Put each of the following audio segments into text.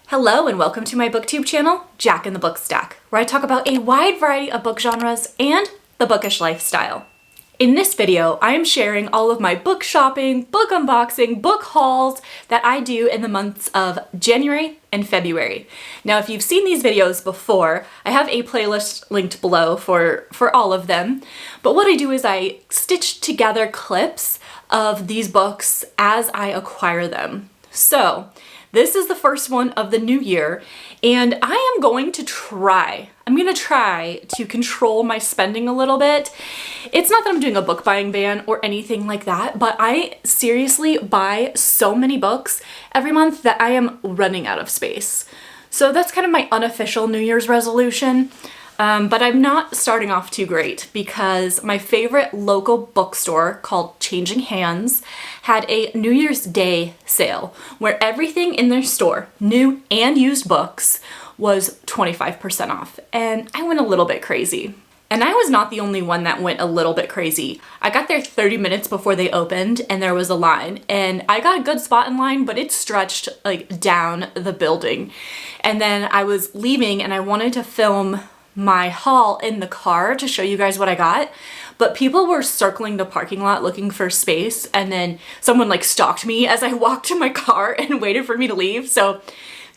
Hello and welcome to my booktube channel, Jack in the Book Stack, where I talk about a wide variety of book genres and the bookish lifestyle. In this video, I am sharing all of my book shopping, book unboxing, book hauls that I do in the months of January and February. Now, if you've seen these videos before, I have a playlist linked below for all of them. But what I do is I stitch together clips of these books as I acquire them. So, this is the first one of the new year, and I am going to try to control my spending a little bit. It's not that I'm doing a book buying ban or anything like that, but I seriously buy so many books every month that I am running out of space. So that's kind of my unofficial New Year's resolution. But I'm not starting off too great because my favorite local bookstore called Changing Hands had a New Year's Day sale where everything in their store, new and used books, was 25% off. And I went a little bit crazy. And I was not the only one that went a little bit crazy. I got there 30 minutes before they opened and there was a line, and I got a good spot in line, but it stretched like down the building. And then I was leaving and I wanted to film my haul in the car to show you guys what I got, but people were circling the parking lot looking for space, and then someone like stalked me as I walked to my car and waited for me to leave. So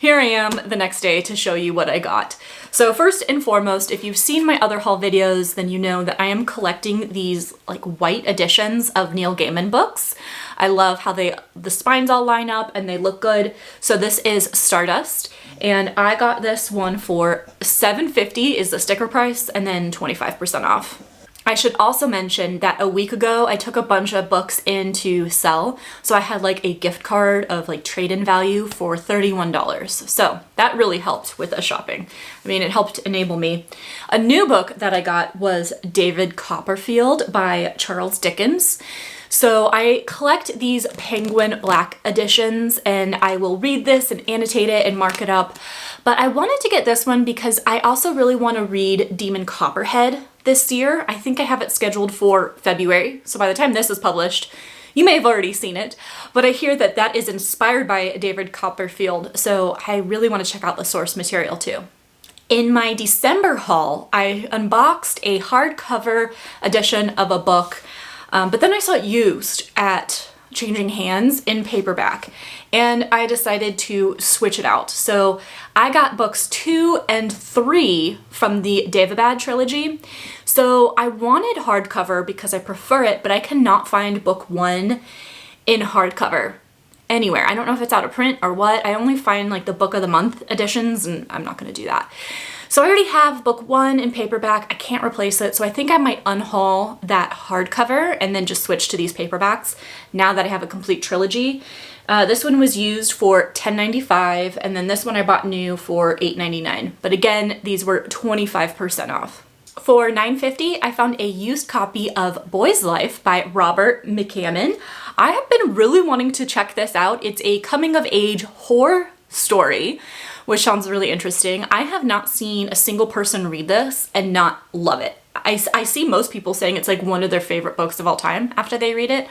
here I am the next day to show you what I got. So first and foremost, if you've seen my other haul videos, then you know that I am collecting these like white editions of Neil Gaiman books. I love how the spines all line up and they look good. So this is Stardust, and I got this one for $7.50 is the sticker price, and then 25% off. I should also mention that a week ago I took a bunch of books in to sell, so I had like a gift card of like trade-in value for $31. So that really helped with the shopping. I mean, it helped enable me. A new book that I got was David Copperfield by Charles Dickens. So I collect these Penguin Black editions, and I will read this and annotate it and mark it up. But I wanted to get this one because I also really want to read Demon Copperhead this year. I think I have it scheduled for February. So by the time this is published, you may have already seen it, but I hear that that is inspired by David Copperfield. So I really want to check out the source material too. In my December haul, I unboxed a hardcover edition of a book. But then I saw it used at Changing Hands in paperback, and I decided to switch it out. So I got books 2 and 3 from the Daevabad trilogy. So I wanted hardcover because I prefer it, but I cannot find book 1 in hardcover anywhere. I don't know if it's out of print or what. I only find like the book of the month editions, and I'm not going to do that. So I already have book 1 in paperback. I can't replace it, so I think I might unhaul that hardcover and then just switch to these paperbacks now that I have a complete trilogy. This one was used for $10.95, and then this one I bought new for $8.99. But again, these were 25% off. For $9.50, I found a used copy of Boy's Life by Robert McCammon. I have been really wanting to check this out. It's a coming-of-age horror story, which sounds really interesting. I have not seen a single person read this and not love it. I see most people saying it's like one of their favorite books of all time after they read it.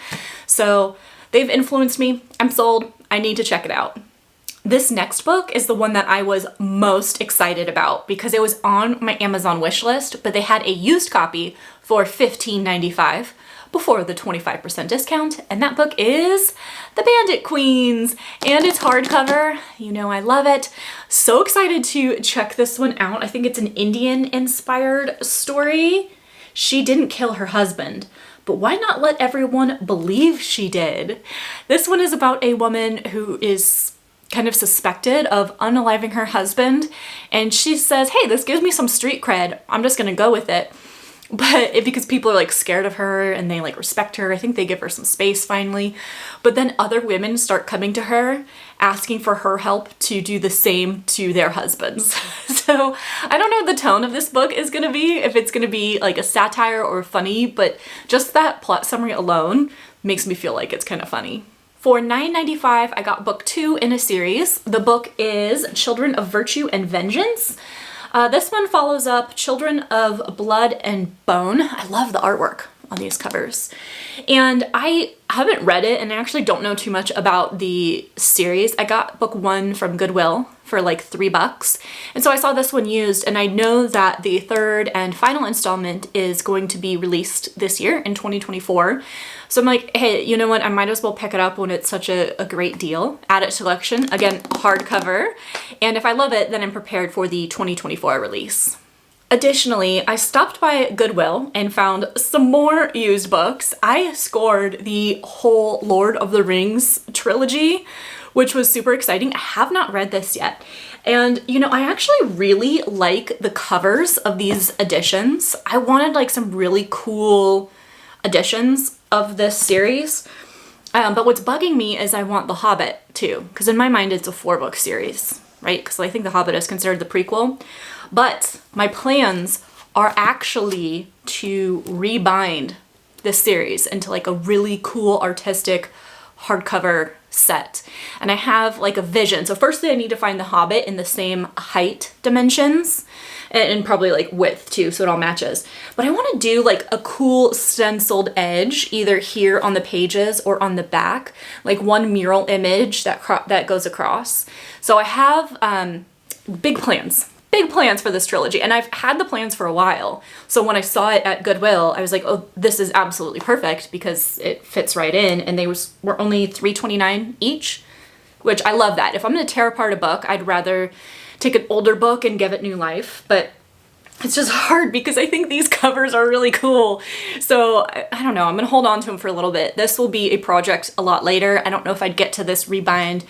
So they've influenced me. I'm sold. I need to check it out. This next book is the one that I was most excited about because it was on my Amazon wish list, but they had a used copy for $15.95 before the 25% discount, and that book is The Bandit Queens, and it's hardcover. You know I love it. So excited to check this one out. I think it's an Indian-inspired story. She didn't kill her husband, but why not let everyone believe she did? This one is about a woman who is kind of suspected of unaliving her husband, and she says, hey, this gives me some street cred. I'm just gonna go with it. But because people are like scared of her and they like respect her, I think they give her some space finally. But then other women start coming to her asking for her help to do the same to their husbands. So I don't know what the tone of this book is gonna be, if it's gonna be like a satire or funny, but just that plot summary alone makes me feel like it's kind of funny. For $9.95, I got book 2 in a series. The book is Children of Virtue and Vengeance. This one follows up Children of Blood and Bone. I love the artwork on these covers. And I haven't read it, and I actually don't know too much about the series. I got book 1 from Goodwill for like $3. And so I saw this one used, and I know that the third and final installment is going to be released this year in 2024. So I'm like, hey, you know what? I might as well pick it up when it's such a great deal. Add it to collection. Again, hardcover. And if I love it, then I'm prepared for the 2024 release. Additionally, I stopped by Goodwill and found some more used books. I scored the whole Lord of the Rings trilogy, which was super exciting. I have not read this yet. And, you know, I actually really like the covers of these editions. I wanted like some really cool editions of this series. But what's bugging me is I want The Hobbit too, because in my mind it's a 4-book series, right? Because I think The Hobbit is considered the prequel. But my plans are actually to rebind this series into like a really cool artistic hardcover set. And I have like a vision. So firstly I need to find The Hobbit in the same height dimensions and probably like width too, so it all matches. But I want to do like a cool stenciled edge either here on the pages or on the back, like one mural image that goes across. So I have big plans for this trilogy, and I've had the plans for a while. So when I saw it at Goodwill, I was like, oh, this is absolutely perfect because it fits right in, and they were only $3.29 each, which I love that. If I'm gonna tear apart a book, I'd rather take an older book and give it new life, but it's just hard because I think these covers are really cool. So I don't know, I'm gonna hold on to them for a little bit. This will be a project a lot later. I don't know if I'd get to this rebind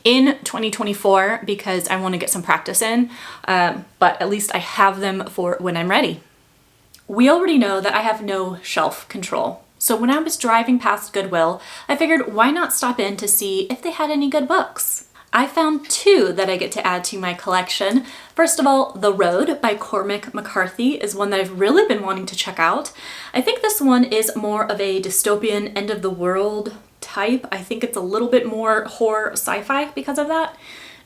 in 2024 because I wanna get some practice in, but at least I have them for when I'm ready. We already know that I have no shelf control. So when I was driving past Goodwill, I figured why not stop in to see if they had any good books. I found 2 that I get to add to my collection. First of all, The Road by Cormac McCarthy is one that I've really been wanting to check out. I think this one is more of a dystopian end of the world type. I think it's a little bit more horror sci-fi because of that.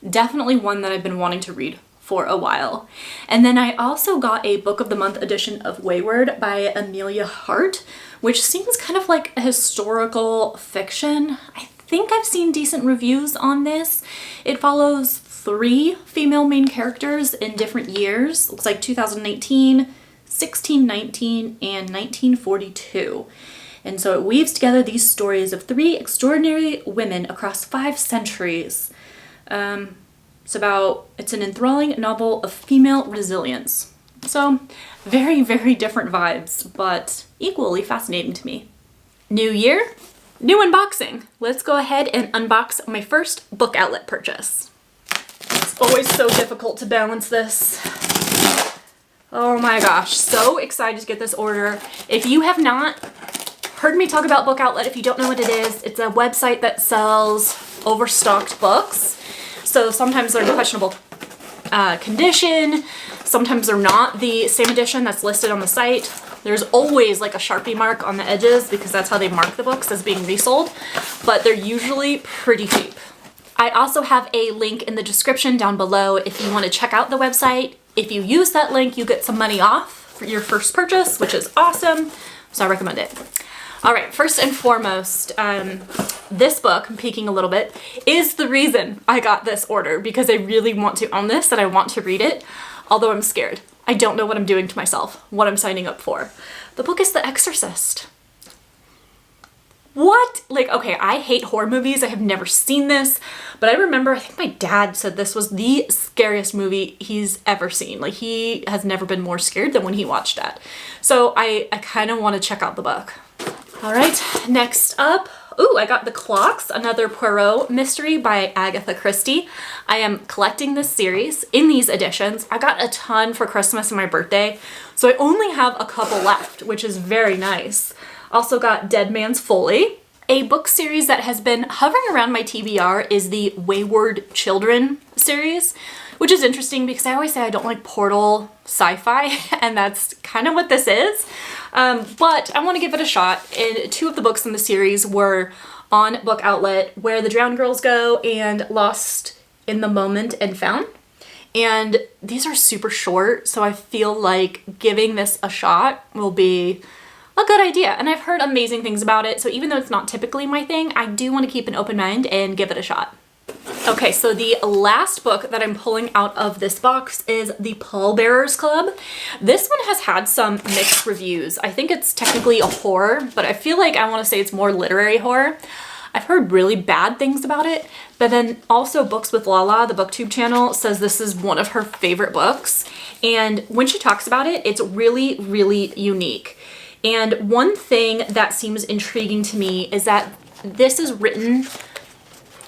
Definitely one that I've been wanting to read for a while. And then I also got a Book of the Month edition of Wayward by Amelia Hart, which seems kind of like a historical fiction. I think I've seen decent reviews on this. It follows 3 female main characters in different years. Looks like 2018, 1619, and 1942. And so it weaves together these stories of 3 extraordinary women across 5 centuries. It's an enthralling novel of female resilience. So very, very different vibes, but equally fascinating to me. New year, new unboxing. Let's go ahead and unbox my first book outlet purchase. It's always so difficult to balance this. Oh my gosh, so excited to get this order. If you have not heard me talk about Book Outlet, if you don't know what it is, it's a website that sells overstocked books. So sometimes they're in questionable condition, sometimes they're not the same edition that's listed on the site. There's always like a Sharpie mark on the edges because that's how they mark the books as being resold, but they're usually pretty cheap. I also have a link in the description down below if you want to check out the website. If you use that link, you get some money off for your first purchase, which is awesome, so I recommend it. All right, first and foremost, this book, I'm peeking a little bit, is the reason I got this order because I really want to own this and I want to read it, although I'm scared. I don't know what I'm doing to myself, what I'm signing up for. The book is The Exorcist. What? Like, okay, I hate horror movies. I have never seen this, but I remember, I think my dad said this was the scariest movie he's ever seen. Like, he has never been more scared than when he watched that. So I kind of want to check out the book. All right, next up, ooh, I got The Clocks, another Poirot mystery by Agatha Christie. I am collecting this series in these editions. I got a ton for Christmas and my birthday, so I only have a couple left, which is very nice. Also got Dead Man's Folly. A book series that has been hovering around my TBR is the Wayward Children series, which is interesting because I always say I don't like portal sci-fi, and that's kind of what this is. But I want to give it a shot, and 2 of the books in the series were on Book Outlet, Where the Drowned Girls Go and Lost in the Moment and Found. And these are super short, so I feel like giving this a shot will be a good idea. And I've heard amazing things about it. So even though it's not typically my thing, I do want to keep an open mind and give it a shot. Okay, so the last book that I'm pulling out of this box is The Pallbearers Club. This one has had some mixed reviews. I think it's technically a horror, but I feel like I want to say it's more literary horror. I've heard really bad things about it, but then also Books with Lala, the booktube channel, says this is one of her favorite books. And when she talks about it, it's really, really unique. And one thing that seems intriguing to me is that this is written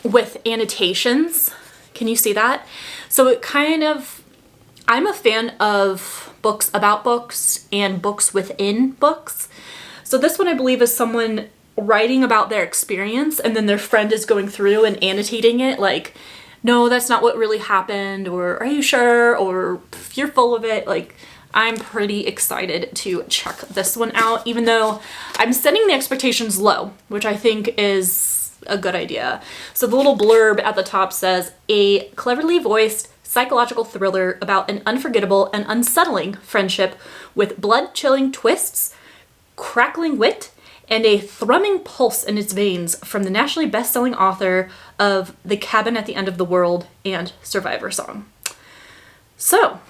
with annotations. Can you see that? So it kind of, I'm a fan of books about books and books within books. So this one I believe is someone writing about their experience and then their friend is going through and annotating it like, no, that's not what really happened, or are you sure, or you're full of it. Like, I'm pretty excited to check this one out, even though I'm setting the expectations low, which I think is a good idea. So the little blurb at the top says, a cleverly voiced psychological thriller about an unforgettable and unsettling friendship with blood-chilling twists, crackling wit, and a thrumming pulse in its veins from the nationally best-selling author of The Cabin at the End of the World and Survivor Song. So,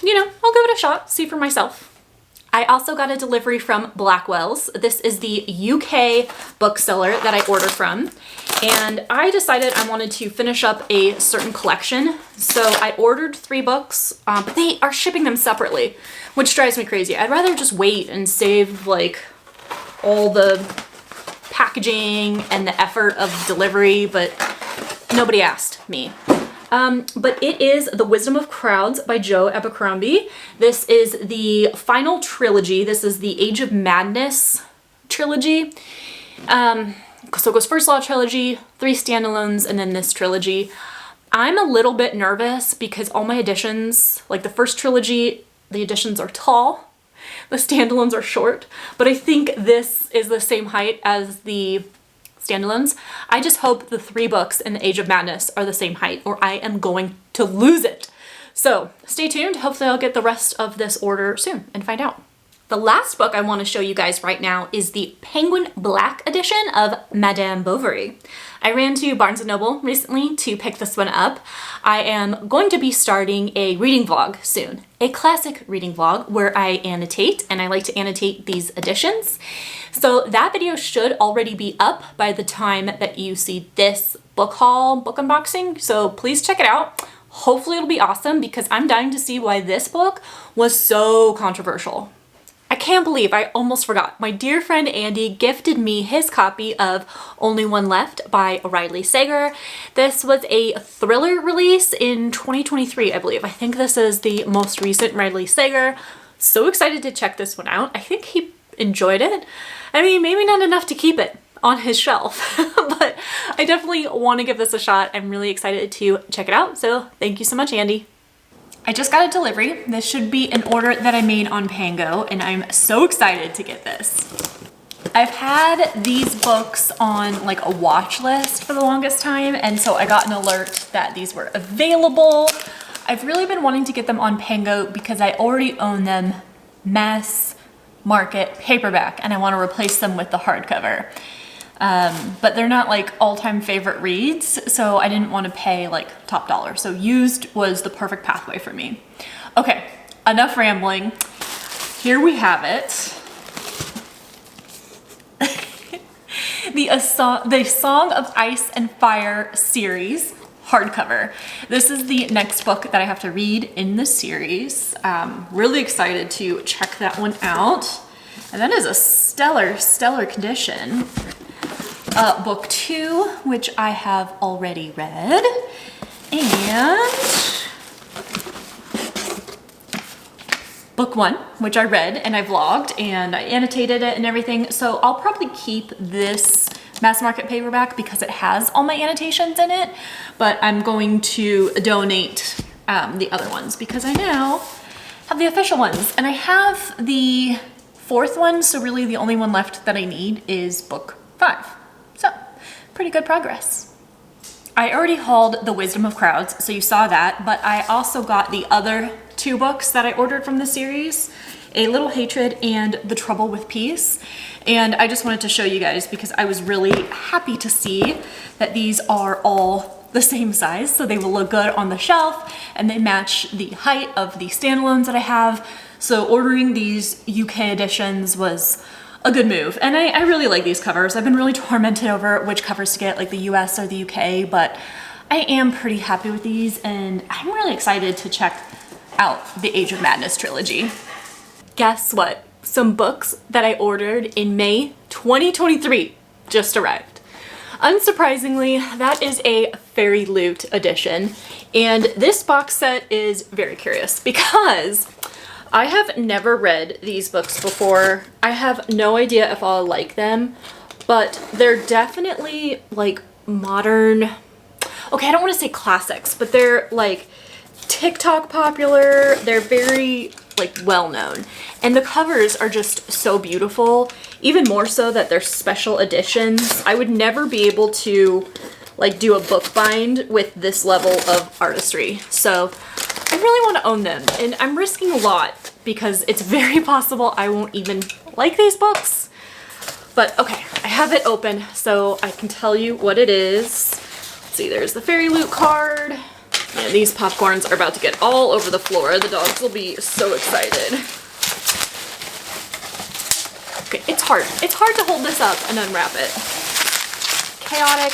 you know, I'll give it a shot, see for myself. I also got a delivery from Blackwell's. This is the UK bookseller that I ordered from. And I decided I wanted to finish up a certain collection. So I ordered 3 books, but they are shipping them separately, which drives me crazy. I'd rather just wait and save like all the packaging and the effort of delivery, but nobody asked me. But it is The Wisdom of Crowds by Joe Abercrombie. This is the final trilogy. This is the Age of Madness trilogy. So it goes First Law trilogy, 3 standalones, and then this trilogy. I'm a little bit nervous because all my editions, like the first trilogy, the editions are tall. The standalones are short, but I think this is the same height as the standalones. I just hope the 3 books in the Age of Madness are the same height or I am going to lose it. So stay tuned. Hopefully I'll get the rest of this order soon and find out. The last book I want to show you guys right now is the Penguin Black edition of Madame Bovary. I ran to Barnes & Noble recently to pick this one up. I am going to be starting a reading vlog soon, a classic reading vlog where I annotate, and I like to annotate these editions. So that video should already be up by the time that you see this book haul, book unboxing, so please check it out. Hopefully it'll be awesome because I'm dying to see why this book was so controversial. I can't believe I almost forgot. My dear friend Andy gifted me his copy of Only One Left by Riley Sager. This was a thriller release in 2023, I believe. I think this is the most recent Riley Sager. So excited to check this one out. I think he enjoyed it. I mean, maybe not enough to keep it on his shelf, but I definitely want to give this a shot. I'm really excited to check it out. So thank you so much, Andy. I just got a delivery. This should be an order that I made on Pango, and I'm so excited to get this. I've had these books on like a watch list for the longest time, and so I got an alert that these were available. I've really been wanting to get them on Pango because I already own them mass market paperback, and I want to replace them with the hardcover. But they're not like all-time favorite reads, so I didn't want to pay like top dollar. So used was the perfect pathway for me. Okay, enough rambling. Here we have it. The Song of Ice and Fire series hardcover. This is the next book that I have to read in the series. Really excited to check that one out. And that is a stellar condition. Book 2, which I have already read, and book 1, which I read and I vlogged and I annotated it and everything. So I'll probably keep this mass market paperback because it has all my annotations in it, but I'm going to donate the other ones because I now have the official ones, and I have the 4th one, so really the only one left that I need is book 5. So, pretty good progress. I already hauled The Wisdom of Crowds, so you saw that, but I also got the other two books that I ordered from the series, A Little Hatred and The Trouble with Peace. And I just wanted to show you guys because I was really happy to see that these are all the same size, so they will look good on the shelf and they match the height of the standalones that I have. So ordering these UK editions was a good move. And I really like these covers. I've been really tormented over which covers to get, like the US or the UK, but I am pretty happy with these and I'm really excited to check out the Age of Madness trilogy. Guess what? Some books that I ordered in May 2023 just arrived. Unsurprisingly, that is a Fairy Loot edition. And this box set is very curious because I have never read these books before. I have no idea if I'll like them, but they're definitely like modern, okay, I don't want to say classics, but they're like TikTok popular. They're very like well-known. And the covers are just so beautiful, even more so that they're special editions. I would never be able to like do a book bind with this level of artistry. So I really want to own them, and I'm risking a lot because it's very possible I won't even like these books. But okay, I have it open so I can tell you what it is. Let's see, there's the Fairy Loot card. Yeah, these popcorns are about to get all over the floor. The dogs will be so excited. Okay, it's hard. It's hard to hold this up and unwrap it. Chaotic.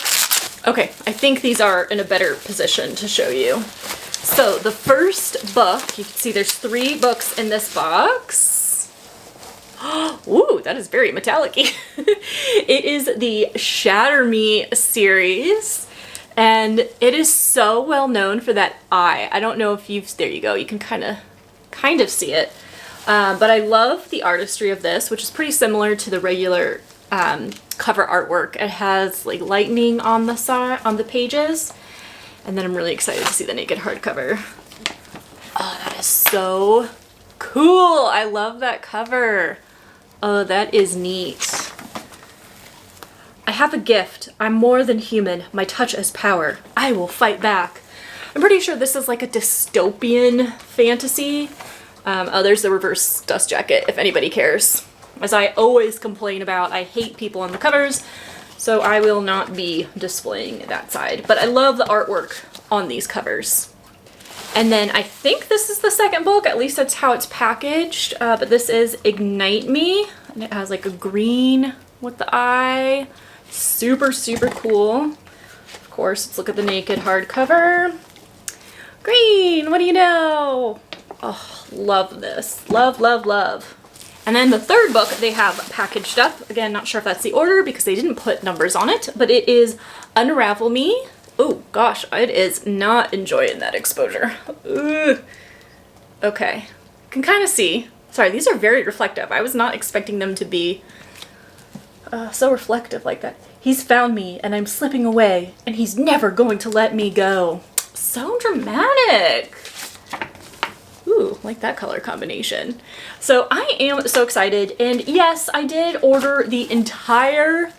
Okay, I think these are in a better position to show you. So the first book, you can see there's 3 books in this box. Ooh, that is very metallic-y. It is the Shatter Me series, and it is so well known for that eye. I don't know if you've, there you go, you can kind of see it. But I love the artistry of this, which is pretty similar to the regular cover artwork. It has like lightning on the side, on the pages. And then I'm really excited to see the naked hardcover. Oh, that is so cool. I love that cover. Oh, that is neat. I have a gift. I'm more than human. My touch is power. I will fight back. I'm pretty sure this is like a dystopian fantasy. Oh, there's the reverse dust jacket, if anybody cares. As I always complain about, I hate people on the covers, so I will not be displaying that side. But I love the artwork on these covers. And then I think this is the second book, at least that's how it's packaged. But this is Ignite Me, and it has like a green with the eye. Super, super cool. Of course, let's look at the naked hardcover. Green, what do you know? Oh, love this. Love, love, love. And then the third book they have packaged up. Again, not sure if that's the order because they didn't put numbers on it, but it is Unravel Me. Oh gosh, it is not enjoying that exposure. Ugh. Okay, can kind of see. Sorry, these are very reflective. I was not expecting them to be so reflective like that. He's found me and I'm slipping away and he's never going to let me go. So dramatic. Ooh, like that color combination. So I am so excited, and yes, I did order the entire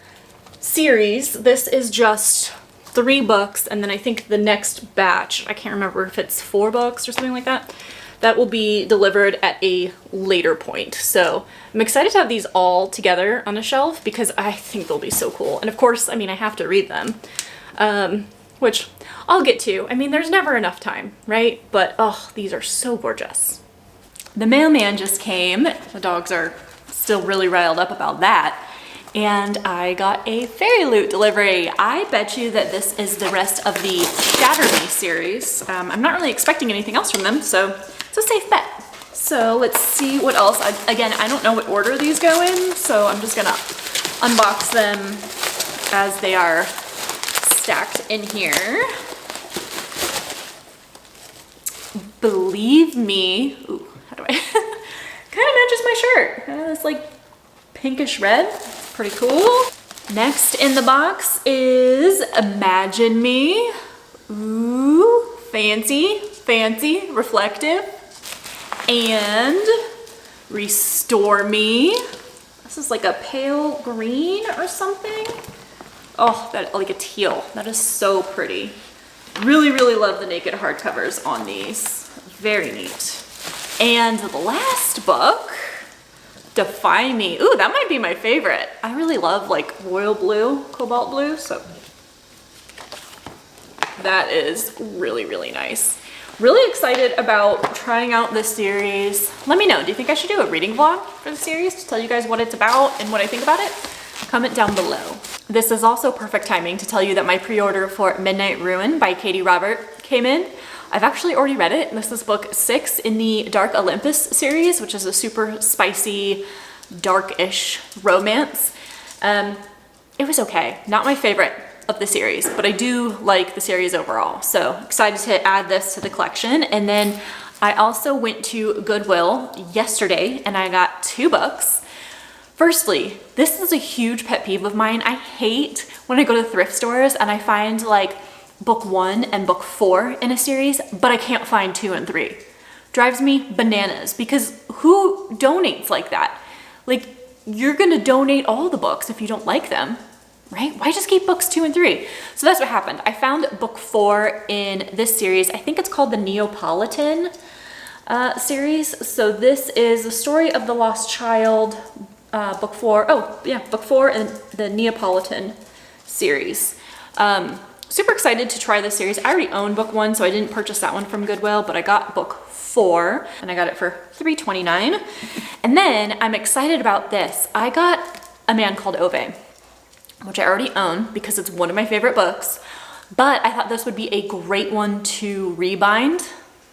series. This is just 3 books, and then I think the next batch, I can't remember if it's 4 books or something like that, that will be delivered at a later point. So I'm excited to have these all together on a shelf because I think they'll be so cool. And of course, I mean, I have to read them. Which I'll get to. I mean, there's never enough time, right? But, oh, these are so gorgeous. The mailman just came. The dogs are still really riled up about that. And I got a Fairy Loot delivery. I bet you that this is the rest of the Shatter Me series. I'm not really expecting anything else from them, so it's a safe bet. So let's see what else. Again, I don't know what order these go in, so I'm just gonna unbox them as they are stacked in here. Believe Me. Ooh, how do I? Kind of matches my shirt. It's like pinkish red. Pretty cool. Next in the box is Imagine Me. Ooh, fancy, fancy, reflective. And Restore Me. This is like a pale green or something. Oh, that, like a teal. That is so pretty. Really, really love the naked hardcovers on these. Very neat. And the last book, Defy Me. Ooh, that might be my favorite. I really love like royal blue, cobalt blue, so that is really, really nice. Really excited about trying out this series. Let me know, do you think I should do a reading vlog for the series to tell you guys what it's about and what I think about it? Comment down below. This is also perfect timing to tell you that my pre-order for Midnight Ruin by Katie Robert came in. I've actually already read it. This is book 6 in the Dark Olympus series, which is a super spicy, dark-ish romance. It was okay. Not my favorite of the series, but I do like the series overall. So excited to add this to the collection. And then I also went to Goodwill yesterday and I got 2 books. Firstly, this is a huge pet peeve of mine. I hate when I go to thrift stores and I find like book 1 and book 4 in a series, but I can't find 2 and 3. Drives me bananas because who donates like that? Like, you're gonna donate all the books if you don't like them, right? Why just keep books 2 and 3? So that's what happened. I found book 4 in this series. I think it's called the Neapolitan series. So this is the story of the lost child, book 4. Oh yeah, book 4 in the Neapolitan series. Super excited to try this series. I already own book 1, so I didn't purchase that one from Goodwill, but I got book 4 and I got it for $3.29. And then I'm excited about this. I got A Man Called Ove, which I already own because it's one of my favorite books, but I thought this would be a great one to rebind,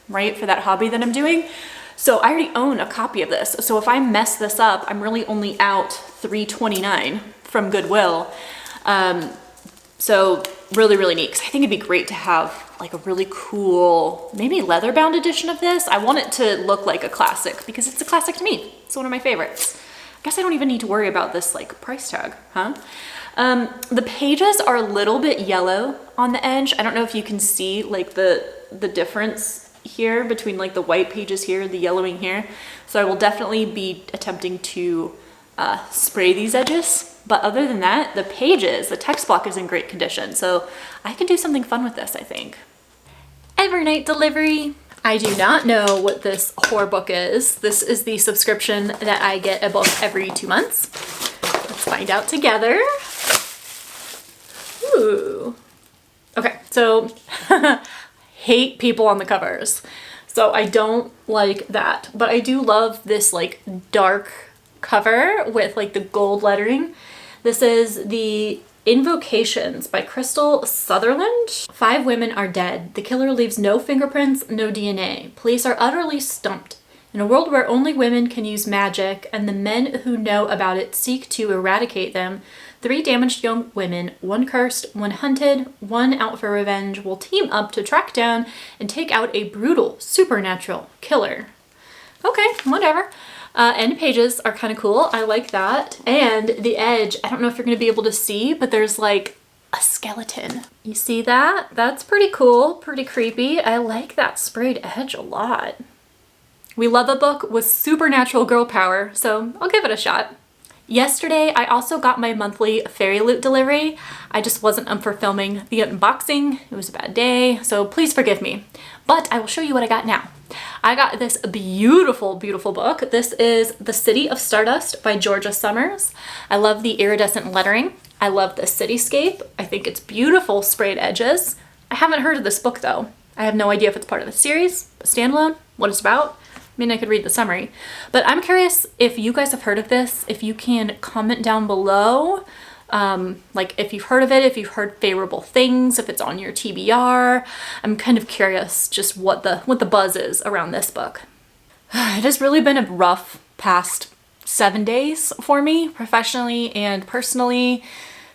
right, for that hobby that I'm doing. So I already own a copy of this. So if I mess this up, I'm really only out $3.29 from Goodwill. So really, really neat, because I think it'd be great to have like a really cool, maybe leather bound edition of this. I want it to look like a classic because it's a classic to me. It's one of my favorites. I guess I don't even need to worry about this like price tag, huh? The pages are a little bit yellow on the edge. I don't know if you can see like the difference here between like the white pages here, the yellowing here. So I will definitely be attempting to spray these edges. But other than that, the pages, the text block is in great condition. So I can do something fun with this, I think. Evernight delivery. I do not know what this horror book is. This is the subscription that I get a book every 2 months. Let's find out together. Ooh. Okay, so hate people on the covers. So I don't like that, but I do love this like dark cover with like the gold lettering. This is the Invocations by Crystal Sutherland. 5 women are dead. The killer leaves no fingerprints, no DNA. Police are utterly stumped. In a world where only women can use magic and the men who know about it seek to eradicate them, 3 damaged young women, 1 cursed, 1 hunted, 1 out for revenge, will team up to track down and take out a brutal, supernatural killer. Okay, whatever. End pages are kind of cool. I like that. And the edge, I don't know if you're going to be able to see, but there's like a skeleton. You see that? That's pretty cool, pretty creepy. I like that sprayed edge a lot. We love a book with supernatural girl power, so I'll give it a shot. Yesterday, I also got my monthly Fairy Loot delivery. I just wasn't up for filming the unboxing. It was a bad day, so please forgive me. But I will show you what I got now. I got this beautiful, beautiful book. This is The City of Stardust by Georgia Summers. I love the iridescent lettering. I love the cityscape. I think it's beautiful sprayed edges. I haven't heard of this book though. I have no idea if it's part of the series, a standalone, what it's about. I mean, I could read the summary, but I'm curious if you guys have heard of this, if you can comment down below, like if you've heard of it, if you've heard favorable things, if it's on your TBR. I'm kind of curious just what the buzz is around this book. It has really been a rough past 7 days for me, professionally and personally.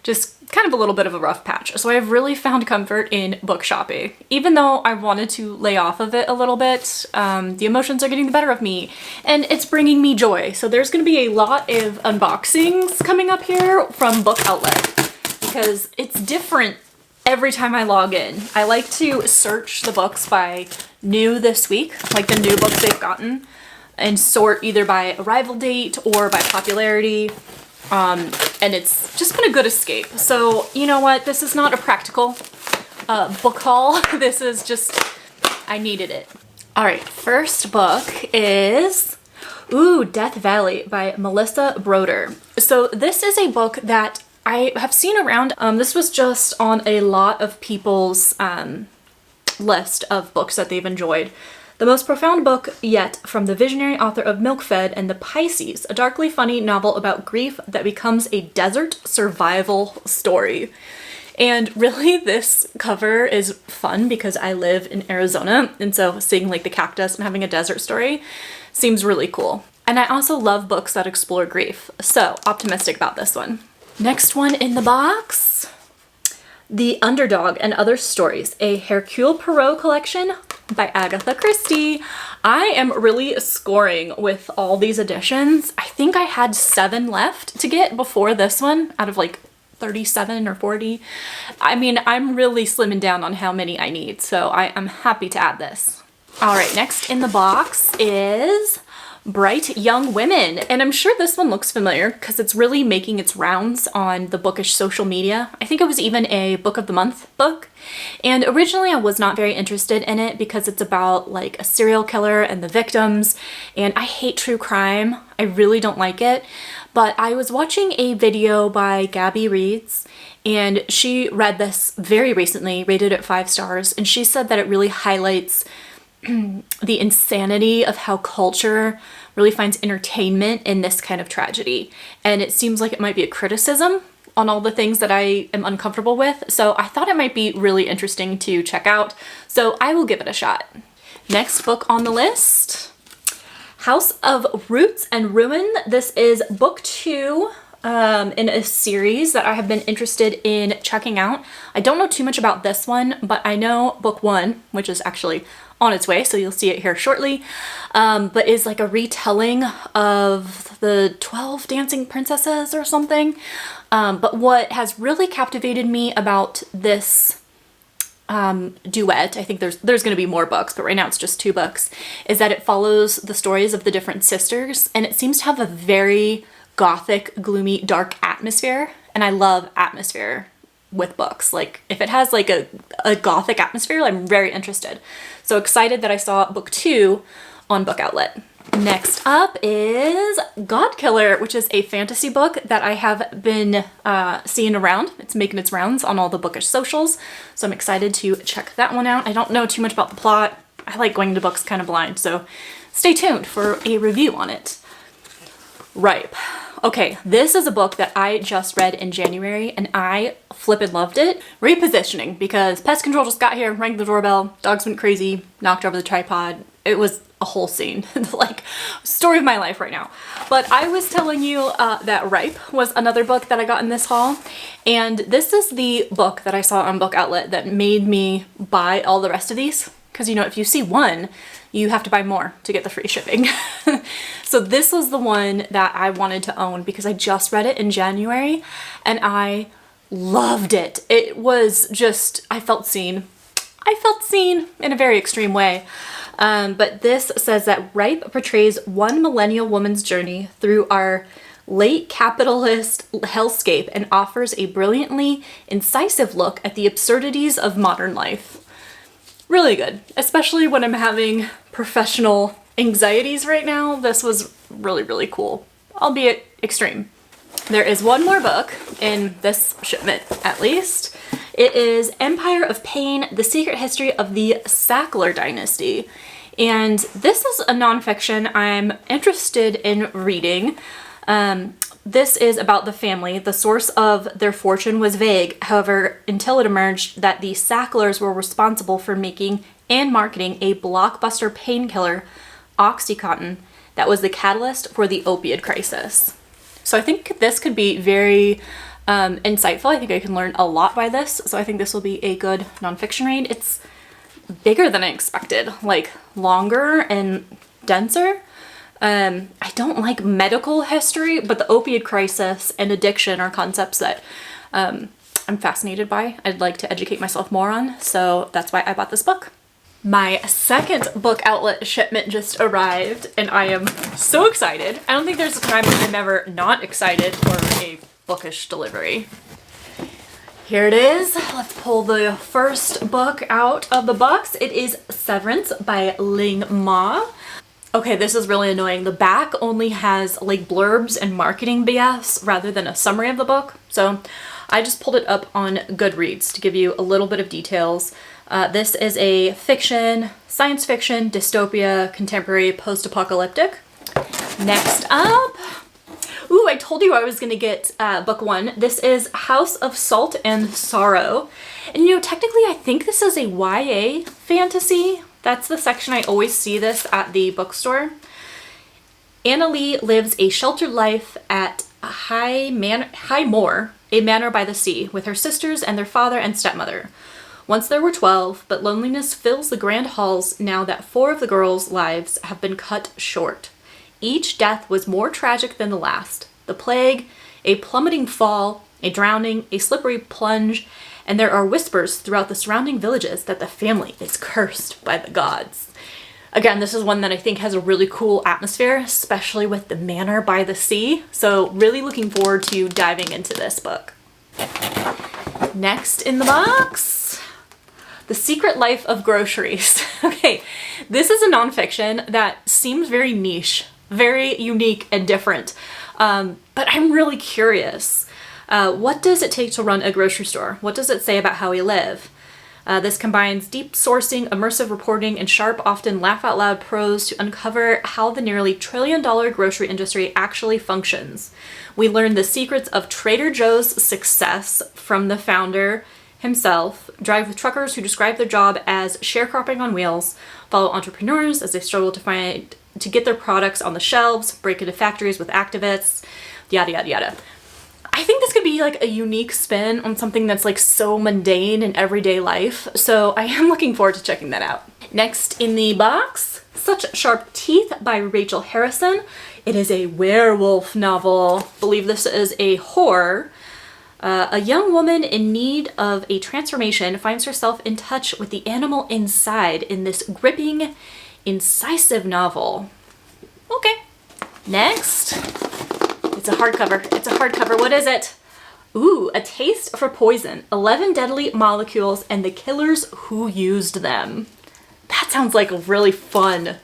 Just kind of a little bit of a rough patch. So I've really found comfort in book shopping. Even though I wanted to lay off of it a little bit, the emotions are getting the better of me and it's bringing me joy. So there's gonna be a lot of unboxings coming up here from Book Outlet because it's different every time I log in. I like to search the books by new this week, like the new books they've gotten, and sort either by arrival date or by popularity. And it's just been a good escape. So you know what? This is not a practical book haul. This is just, I needed it. All right, first book is Death Valley by Melissa Broder. So this is a book that I have seen around. This was just on a lot of people's list of books that they've enjoyed. The most profound book yet from the visionary author of Milkfed and the Pisces, a darkly funny novel about grief that becomes a desert survival story. And really this cover is fun because I live in Arizona, and so seeing like the cactus and having a desert story seems really cool. And I also love books that explore grief, so optimistic about this one. Next one in the box, The Underdog and Other Stories, a Hercule Poirot collection by Agatha Christie. I am really scoring with all these editions. I think I had 7 left to get before this one out of like 37 or 40. I mean, I'm really slimming down on how many I need, so I am happy to add this. All right, next in the box is Bright Young Women, and I'm sure this one looks familiar because it's really making its rounds on the bookish social media. I think it was even a book of the month book, and originally I was not very interested in it because it's about like a serial killer and the victims, and I hate true crime. I really don't like it. But I was watching a video by Gabby Reads, and she read this very recently, rated it 5 stars, and she said that it really highlights the insanity of how culture really finds entertainment in this kind of tragedy. And it seems like it might be a criticism on all the things that I am uncomfortable with, so I thought it might be really interesting to check out, so I will give it a shot. Next book on the list, House of Roots and Ruin. This is book 2 in a series that I have been interested in checking out. I don't know too much about this one, but I know book 1, which is actually on its way, so you'll see it here shortly, but is like a retelling of the 12 Dancing Princesses or something. But what has really captivated me about this duet, I think there's going to be more books, but right now it's just 2 books, is that it follows the stories of the different sisters, and it seems to have a very gothic, gloomy, dark atmosphere, and I love atmosphere with books. Like if it has like a gothic atmosphere, I'm very interested. So excited that I saw book 2 on Book Outlet. Next up is God Killer, which is a fantasy book that I have been seeing around. It's making its rounds on all the bookish socials, so I'm excited to check that one out. I don't know too much about the plot. I like going to books kind of blind, so stay tuned for a review on it. Ripe. Okay, this is a book that I just read in January, and I flippin' loved it. Repositioning, because pest control just got here, rang the doorbell, dogs went crazy, knocked over the tripod. It was a whole scene, like story of my life right now. But I was telling you that Ripe was another book that I got in this haul, and this is the book that I saw on Book Outlet that made me buy all the rest of these, because you know, if you see one, you have to buy more to get the free shipping. So this was the one that I wanted to own because I just read it in January and I loved it. It was just, I felt seen. I felt seen in a very extreme way. But this says that Ripe portrays one millennial woman's journey through our late capitalist hellscape and offers a brilliantly incisive look at the absurdities of modern life. Really good, especially when I'm having professional anxieties right now. This was really, really cool, albeit extreme. There is one more book in this shipment, at least. It is Empire of Pain, The Secret History of the Sackler Dynasty. And this is a nonfiction I'm interested in reading. This is about the family. The source of their fortune was vague, however, until it emerged that the Sacklers were responsible for making and marketing a blockbuster painkiller, Oxycontin, that was the catalyst for the opioid crisis. So I think this could be very insightful. I think I can learn a lot by this, so I think this will be a good nonfiction read. It's bigger than I expected, like longer and denser. I don't like medical history, but the opioid crisis and addiction are concepts that I'm fascinated by. I'd like to educate myself more on, so that's why I bought this book. My second Book Outlet shipment just arrived, and I am so excited. I don't think there's a time I'm ever not excited for a bookish delivery. Here it is. Let's pull the first book out of the box. It is Severance by Ling Ma. Okay, this is really annoying. The back only has like blurbs and marketing BS rather than a summary of the book. So I just pulled it up on GoodReads to give you a little bit of details. This is a fiction, science fiction, dystopia, contemporary, post-apocalyptic. Next up, ooh, I told you I was gonna get book one. This is House of Salt and Sorrow. And you know, technically I think this is a YA fantasy. That's the section I always see this at the bookstore. Anna Lee lives a sheltered life at High Moor, a manor by the sea, with her sisters and their father and stepmother. Once there were 12, but loneliness fills the grand halls now that 4 of the girls' lives have been cut short. Each death was more tragic than the last. The plague, a plummeting fall, a drowning, a slippery plunge, and there are whispers throughout the surrounding villages that the family is cursed by the gods. Again, this is one that I think has a really cool atmosphere, especially with the manor by the sea. So really looking forward to diving into this book. Next in the box, The Secret Life of Groceries. Okay, this is a nonfiction that seems very niche, very unique and different. But I'm really curious. What does it take to run a grocery store? What does it say about how we live? This combines deep sourcing, immersive reporting, and sharp, often laugh-out-loud prose to uncover how the nearly trillion-dollar grocery industry actually functions. We learn the secrets of Trader Joe's success from the founder himself, drive with truckers who describe their job as sharecropping on wheels, follow entrepreneurs as they struggle to get their products on the shelves, break into factories with activists, yada yada yada. I think this could be like a unique spin on something that's like so mundane in everyday life, so I am looking forward to checking that out. Next in the box, Such Sharp Teeth by Rachel Harrison. It is a werewolf novel. I believe this is a horror. A young woman in need of a transformation finds herself in touch with the animal inside in this gripping, incisive novel. Okay. Next. It's a hardcover. It's a hardcover. What is it? Ooh, A Taste for Poison. 11 Deadly Molecules and the Killers Who Used Them. That sounds like a really fun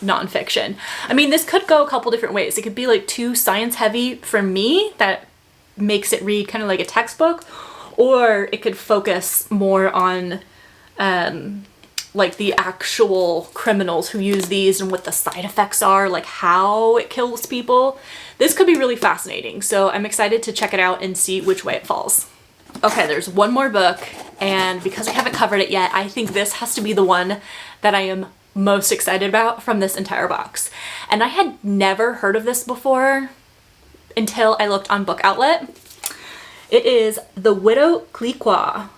nonfiction. I mean, this could go a couple different ways. It could be like too science heavy for me that makes it read kind of like a textbook, or it could focus more on like the actual criminals who use these and what the side effects are, like how it kills people. This could be really fascinating, so I'm excited to check it out and see which way it falls. Okay, there's one more book, and because I haven't covered it yet, I think this has to be the one that I am most excited about from this entire box. And I had never heard of this before until I looked on Book Outlet. It is The Widow Cliquot,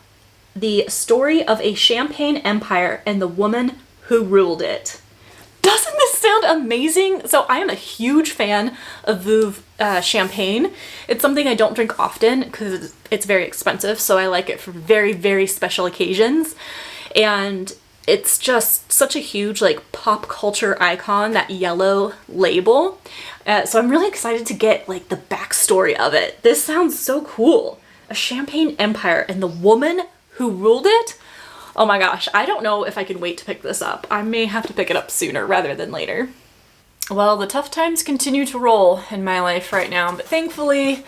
the story of a Champagne empire and the woman who ruled it. Doesn't this sound amazing? So I am a huge fan of Veuve champagne. It's something I don't drink often because it's very expensive, so I like it for very, very special occasions. And it's just such a huge like pop culture icon, that yellow label. So I'm really excited to get like the backstory of it. This sounds so cool. A Champagne empire and the woman who ruled it? Oh my gosh, I don't know if I can wait to pick this up. I may have to pick it up sooner rather than later. Well, the tough times continue to roll in my life right now, but thankfully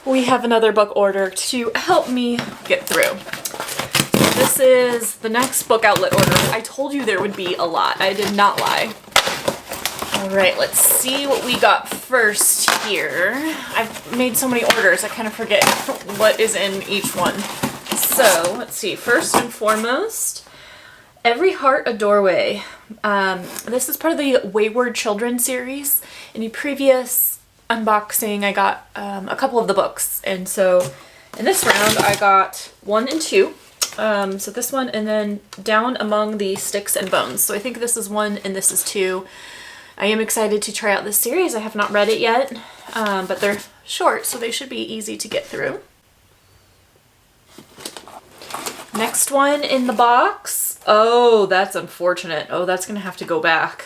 we have another book order to help me get through. This is the next Book Outlet order. I told you there would be a lot. I did not lie. All right, let's see what we got first here. I've made so many orders, I kind of forget what is in each one. So, let's see. First and foremost, Every Heart a Doorway. This is part of the Wayward Children series. In the previous unboxing, I got a couple of the books. And so, in this round, I got 1 and 2. So this one, and then Down Among the Sticks and Bones. So I think this is 1 and this is 2. I am excited to try out this series. I have not read it yet, but they're short, so they should be easy to get through. Next one in the box. Oh, that's unfortunate. Oh, that's gonna have to go back.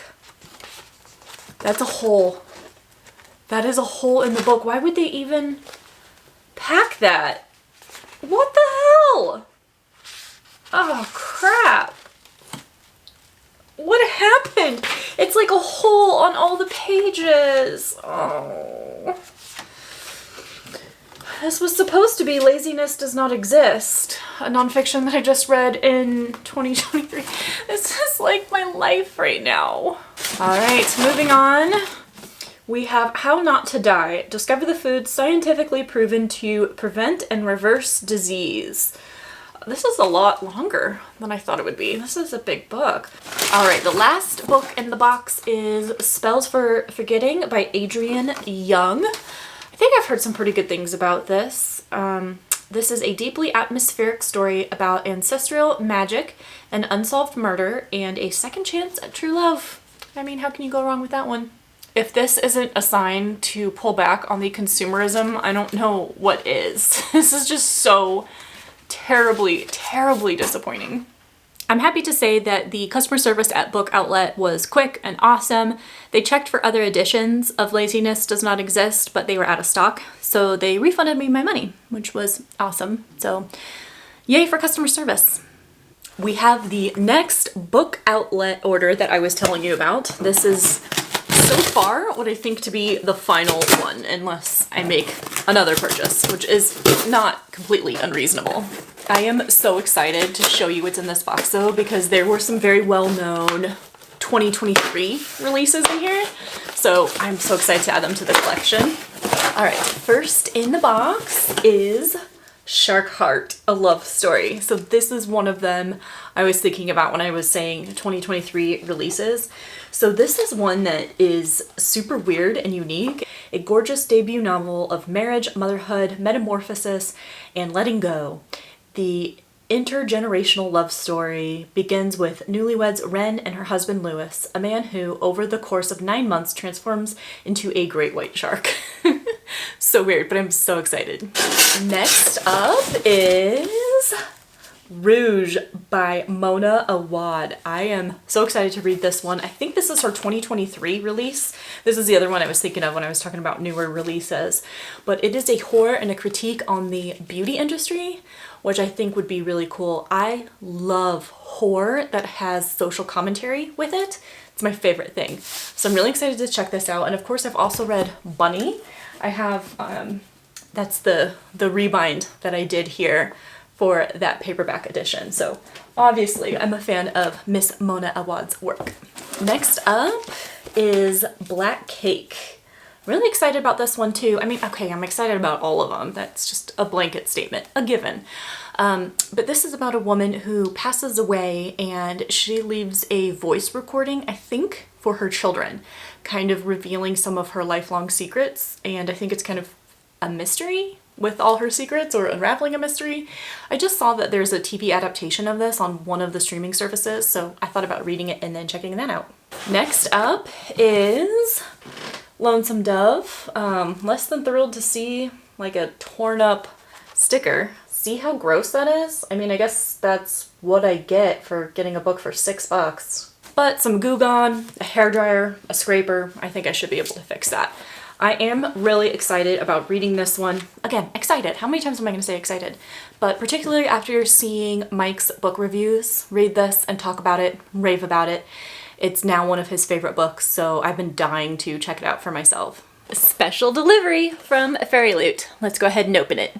That's a hole. That is a hole in the book. Why would they even pack that? What the hell? Oh, crap. What happened? It's like a hole on all the pages. Oh. This was supposed to be Laziness Does Not Exist, a nonfiction that I just read in 2023. This is like my life right now. All right, moving on. We have How Not to Die. Discover the foods scientifically proven to prevent and reverse disease. This is a lot longer than I thought it would be. This is a big book. All right, the last book in the box is Spells for Forgetting by Adrienne Young. I think I've heard some pretty good things about this. This is a deeply atmospheric story about ancestral magic, an unsolved murder, and a second chance at true love. I mean, how can you go wrong with that one? If this isn't a sign to pull back on the consumerism, I don't know what is. This is just so terribly, terribly disappointing. I'm happy to say that the customer service at Book Outlet was quick and awesome. They checked for other editions of Laziness Does Not Exist, but they were out of stock, so they refunded me my money, which was awesome. So yay for customer service. We have the next Book Outlet order that I was telling you about. This is so far what I think to be the final one, unless I make another purchase, which is not completely unreasonable. I am so excited to show you what's in this box though, because there were some very well-known 2023 releases in here. So I'm so excited to add them to the collection. All right, first in the box is Shark Heart, a love story. So this is one of them I was thinking about when I was saying 2023 releases. So this is one that is super weird and unique. A gorgeous debut novel of marriage, motherhood, metamorphosis, and letting go. The intergenerational love story begins with newlyweds Ren and her husband Lewis, a man who, over the course of 9 months, transforms into a great white shark. So weird, but I'm so excited. Next up is Rouge by Mona Awad. I am so excited to read this one. I think this is her 2023 release. This is the other one I was thinking of when I was talking about newer releases. But it is a horror and a critique on the beauty industry, which I think would be really cool. I love horror that has social commentary with it. It's my favorite thing. So I'm really excited to check this out. And of course, I've also read Bunny. I have, that's the rebind that I did here for that paperback edition. So obviously I'm a fan of Miss Mona Awad's work. Next up is Black Cake. Really excited about this one too. I mean, okay, I'm excited about all of them. That's just a blanket statement, a given. But this is about a woman who passes away and she leaves a voice recording, I think, for her children, kind of revealing some of her lifelong secrets. And I think it's kind of a mystery with all her secrets, or unraveling a mystery. I just saw that there's a TV adaptation of this on one of the streaming services, so I thought about reading it and then checking that out. Next up is Lonesome Dove. Less than thrilled to see like a torn up sticker. See how gross that is? I mean, I guess that's what I get for getting a book for $6. But some Goo Gone, a hairdryer, a scraper, I think I should be able to fix that. I am really excited about reading this one. Again, excited. How many times am I going to say excited? But particularly after seeing Mike's book reviews, read this and talk about it, rave about it. It's now one of his favorite books, so I've been dying to check it out for myself. Special delivery from Fairy Loot. Let's go ahead and open it.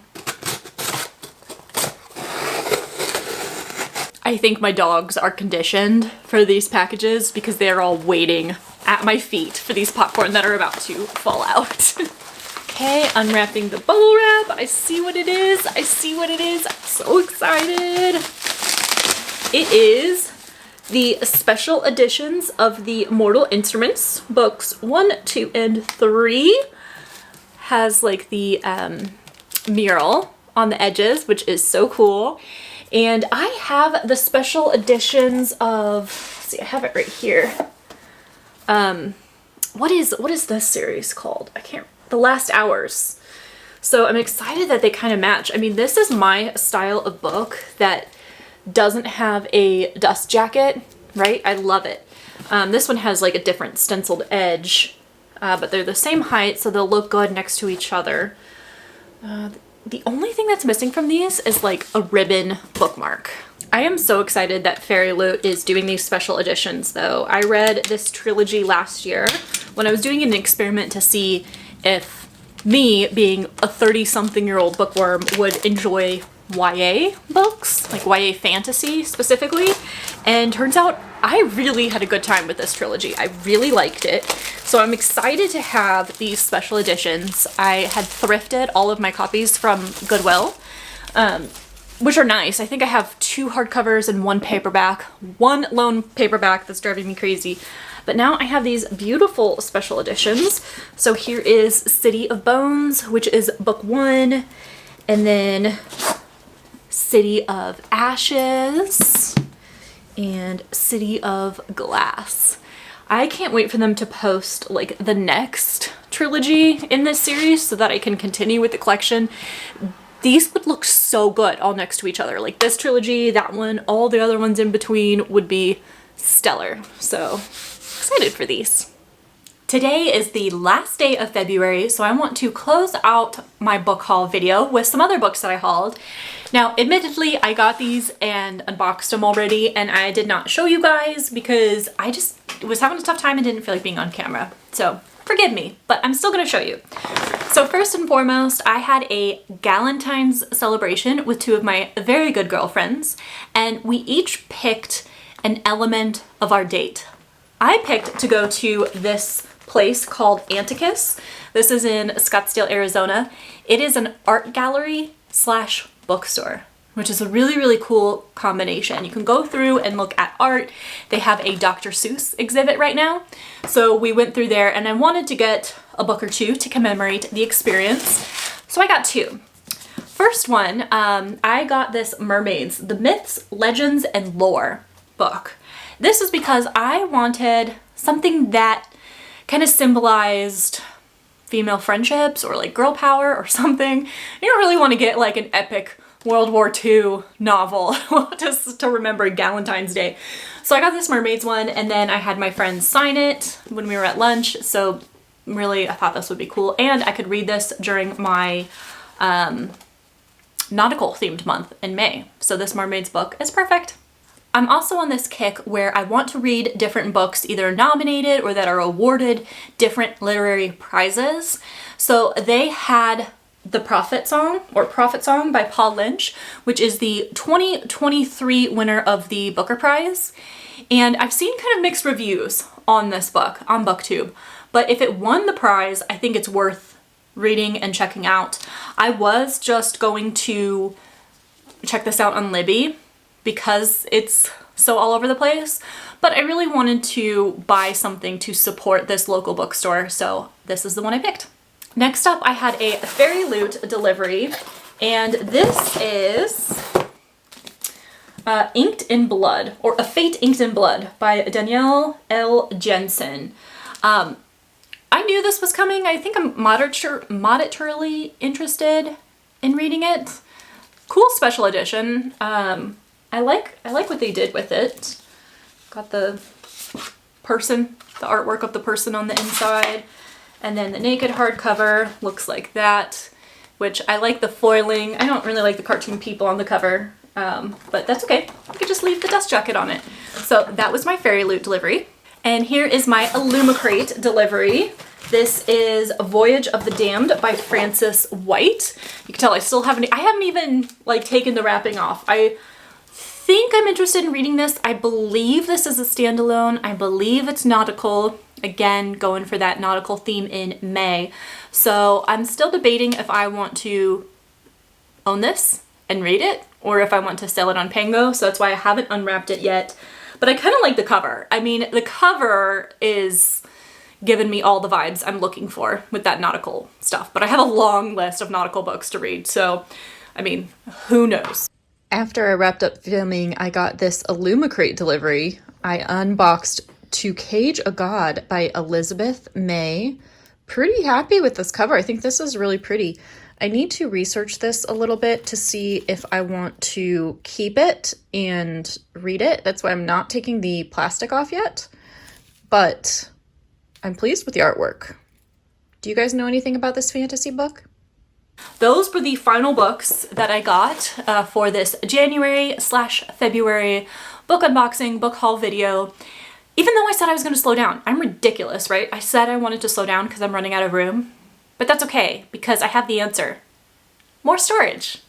I think my dogs are conditioned for these packages because they're all waiting at my feet for these popcorn that are about to fall out. Okay, unwrapping the bubble wrap. I see what it is. I see what it is. I'm so excited. It is the special editions of the Mortal Instruments books 1, 2, and 3. Has like the mural on the edges, which is so cool. And I have the special editions of, let's see, I have it right here. What is this series called? The Last Hours. So I'm excited that they kind of match. I mean, this is my style of book that doesn't have a dust jacket, right? I love it. This one has like a different stenciled edge, but they're the same height, so they'll look good next to each other. the only thing that's missing from these is like a ribbon bookmark. I am so excited that Fairy Loot is doing these special editions though. I read this trilogy last year when I was doing an experiment to see if me, being a 30-something-year-old bookworm, would enjoy YA books, like YA fantasy specifically, and turns out I really had a good time with this trilogy. I really liked it, so I'm excited to have these special editions. I had thrifted all of my copies from Goodwill, which are nice. I think I have 2 hardcovers and 1 paperback, 1 lone paperback that's driving me crazy. But now I have these beautiful special editions. So here is City of Bones, which is book 1, and then City of Ashes, and City of Glass. I can't wait for them to post like the next trilogy in this series so that I can continue with the collection. These would look so good all next to each other. Like this trilogy, that one, all the other ones in between would be stellar. So excited for these. Today is the last day of February, so I want to close out my book haul video with some other books that I hauled. Now, admittedly, I got these and unboxed them already, and I did not show you guys because I just was having a tough time and didn't feel like being on camera. So forgive me, but I'm still gonna show you. So first and foremost, I had a Galentine's celebration with 2 of my very good girlfriends, and we each picked an element of our date. I picked to go to this place called Anticus. This is in Scottsdale, Arizona. It is an art gallery / bookstore, which is a really, really cool combination. You can go through and look at art. They have a Dr. Seuss exhibit right now. So we went through there and I wanted to get a book or 2 to commemorate the experience. So I got 2. First one, I got this Mermaids, the Myths, Legends, and Lore book. This is because I wanted something that kind of symbolized female friendships or like girl power or something. You don't really want to get like an epic World War II novel just to remember Galentine's Day. So I got this Mermaids one, and then I had my friends sign it when we were at lunch. So really, I thought this would be cool. And I could read this during my nautical themed month in May. So this Mermaids book is perfect. I'm also on this kick where I want to read different books either nominated or that are awarded different literary prizes. So they had The Prophet Song by Paul Lynch, which is the 2023 winner of the Booker Prize. And I've seen kind of mixed reviews on this book on BookTube, but if it won the prize, I think it's worth reading and checking out. I was just going to check this out on Libby because it's so all over the place, but I really wanted to buy something to support this local bookstore, so this is the one I picked. Next up, I had a Fairy Loot delivery, and this is Inked in Blood, or A Fate Inked in Blood by Danielle L. Jensen. I knew this was coming. I think I'm moderately interested in reading it. Cool special edition. I like what they did with it. Got the person, the artwork of the person on the inside, and then the naked hardcover looks like that, which I like the foiling. I don't really like the cartoon people on the cover, but that's okay. I could just leave the dust jacket on it. So that was my Fairy Loot delivery. And here is my Illumicrate delivery. This is Voyage of the Damned by Frances White. You can tell I haven't even like taken the wrapping off. I think I'm interested in reading this. I believe this is a standalone. I believe it's nautical. Again, going for that nautical theme in May. So I'm still debating if I want to own this and read it or if I want to sell it on Pango. So that's why I haven't unwrapped it yet. But I kind of like the cover. I mean, the cover is giving me all the vibes I'm looking for with that nautical stuff. But I have a long list of nautical books to read. So, I mean, who knows? After I wrapped up filming, I got this Illumicrate delivery. I unboxed To Cage a God by Elizabeth May. Pretty happy with this cover. I think this is really pretty. I need to research this a little bit to see if I want to keep it and read it. That's why I'm not taking the plastic off yet, but I'm pleased with the artwork. Do you guys know anything about this fantasy book? Those were the final books that I got for this January/February book unboxing, book haul video. Even though I said I was going to slow down, I'm ridiculous, right? I said I wanted to slow down because I'm running out of room, but that's okay because I have the answer. More storage.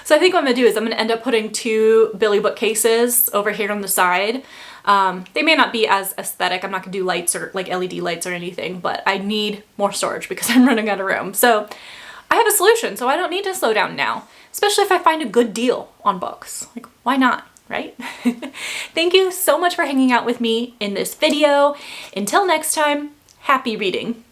So I think what I'm going to do is I'm going to end up putting 2 Billy bookcases over here on the side. They may not be as aesthetic. I'm not going to do lights or like LED lights or anything, but I need more storage because I'm running out of room. So I have a solution, so I don't need to slow down now, especially if I find a good deal on books. Like, why not, right? Thank you so much for hanging out with me in this video. Until next time, happy reading.